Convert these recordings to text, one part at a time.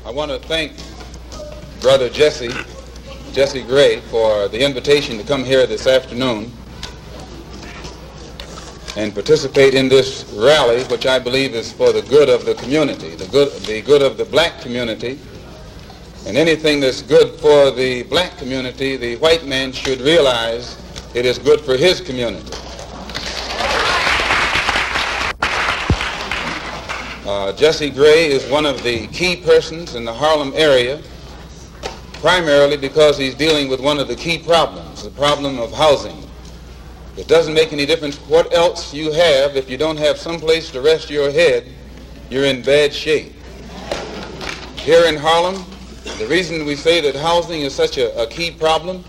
I want to thank Brother Jesse Gray for the invitation to come here this afternoon and participate in this rally, which I believe is for the good of the community, the good of the black community. And anything that's good for the black community, the white man should realize it is good for his community. Jesse Gray is one of the key persons in the Harlem area, primarily because he's dealing with one of the key problems, the problem of housing. It doesn't make any difference what else you have. If you don't have some place to rest your head, you're in bad shape. Here in Harlem, the reason we say that housing is such a key problem,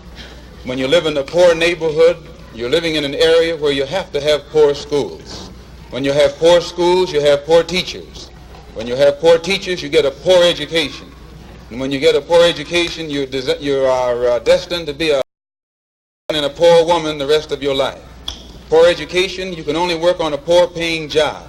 when you live in a poor neighborhood, you're living in an area where you have to have poor schools. When you have poor schools, you have poor teachers. When you have poor teachers, you get a poor education. And when you get a poor education, you are destined to be a poor woman the rest of your life. Poor education, you can only work on a poor-paying job.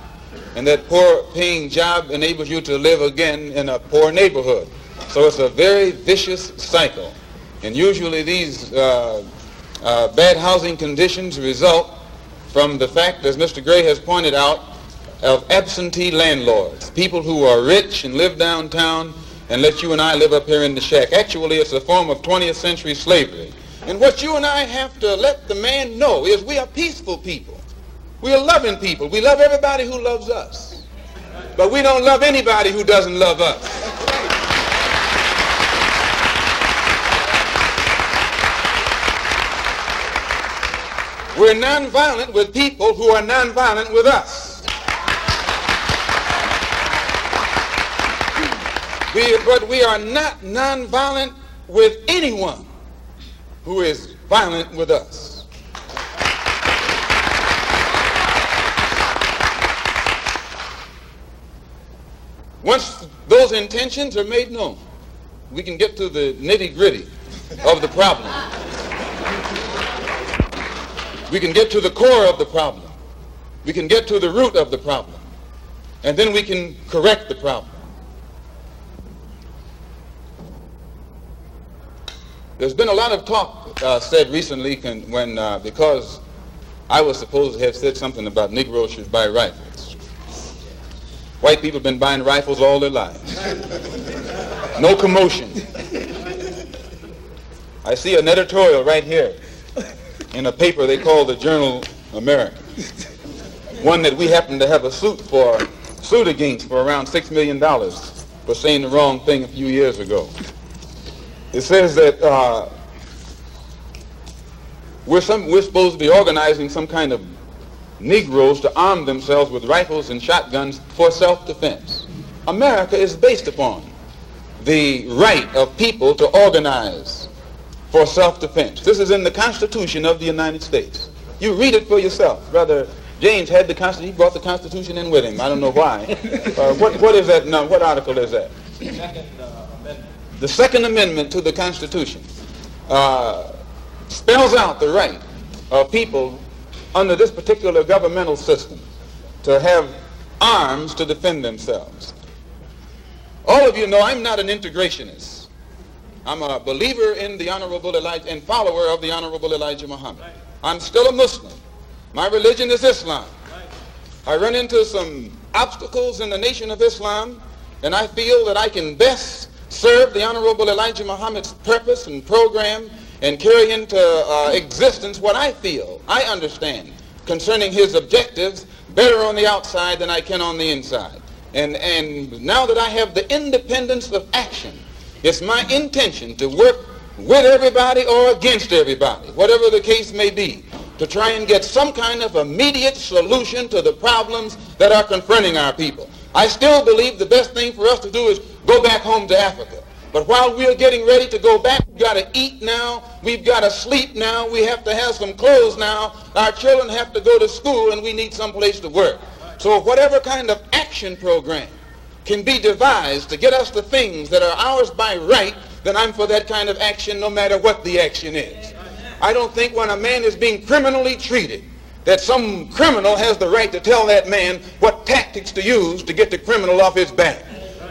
And that poor-paying job enables you to live again in a poor neighborhood. So it's a very vicious cycle. And usually these bad housing conditions result from the fact, as Mr. Gray has pointed out, of absentee landlords, people who are rich and live downtown and let you and I live up here in the shack. Actually, it's a form of 20th century slavery. And what you and I have to let the man know is we are peaceful people. We are loving people. We love everybody who loves us. But we don't love anybody who doesn't love us. We're nonviolent with people who are nonviolent with us. But we are not nonviolent with anyone who is violent with us. Once those intentions are made known, we can get to the nitty-gritty of the problem. We can get to the core of the problem. We can get to the root of the problem. And then we can correct the problem. There's been a lot of talk said recently because I was supposed to have said something about Negroes should buy rifles. White people have been buying rifles all their lives. No commotion. I see an editorial right here in a paper they call the Journal American. One that we happen to have a suit against for around $6 million for saying the wrong thing a few years ago. It says that we're supposed to be organizing some kind of Negroes to arm themselves with rifles and shotguns for self-defense. America is based upon the right of people to organize for self-defense. This is in the Constitution of the United States. You read it for yourself. Brother James had the Constitution. He brought the Constitution in with him. I don't know why. What is that now? What article is that? The Second Amendment to the Constitution spells out the right of people under this particular governmental system to have arms to defend themselves. All of you know I'm not an integrationist. I'm a believer in the Honorable Elijah and follower of the Honorable Elijah Muhammad. Right. I'm still a Muslim. My religion is Islam. Right. I run into some obstacles in the Nation of Islam, and I feel that I can best serve the Honorable Elijah Muhammad's purpose and program and carry into existence what I feel, I understand, concerning his objectives better on the outside than I can on the inside. And now that I have the independence of action, it's my intention to work with everybody or against everybody, whatever the case may be, to try and get some kind of immediate solution to the problems that are confronting our people. I still believe the best thing for us to do is go back home to Africa. But while we're getting ready to go back, we've got to eat now, we've got to sleep now, we have to have some clothes now, our children have to go to school, and we need some place to work. So whatever kind of action program can be devised to get us the things that are ours by right, then I'm for that kind of action no matter what the action is. I don't think when a man is being criminally treated that some criminal has the right to tell that man what tactics to use to get the criminal off his back.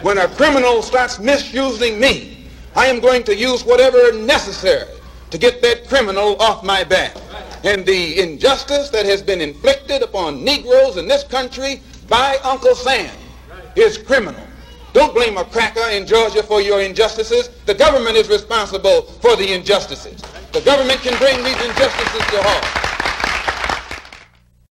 When a criminal starts misusing me, I am going to use whatever necessary to get that criminal off my back. And the injustice that has been inflicted upon Negroes in this country by Uncle Sam is criminal. Don't blame a cracker in Georgia for your injustices. The government is responsible for the injustices. The government can bring these injustices to halt.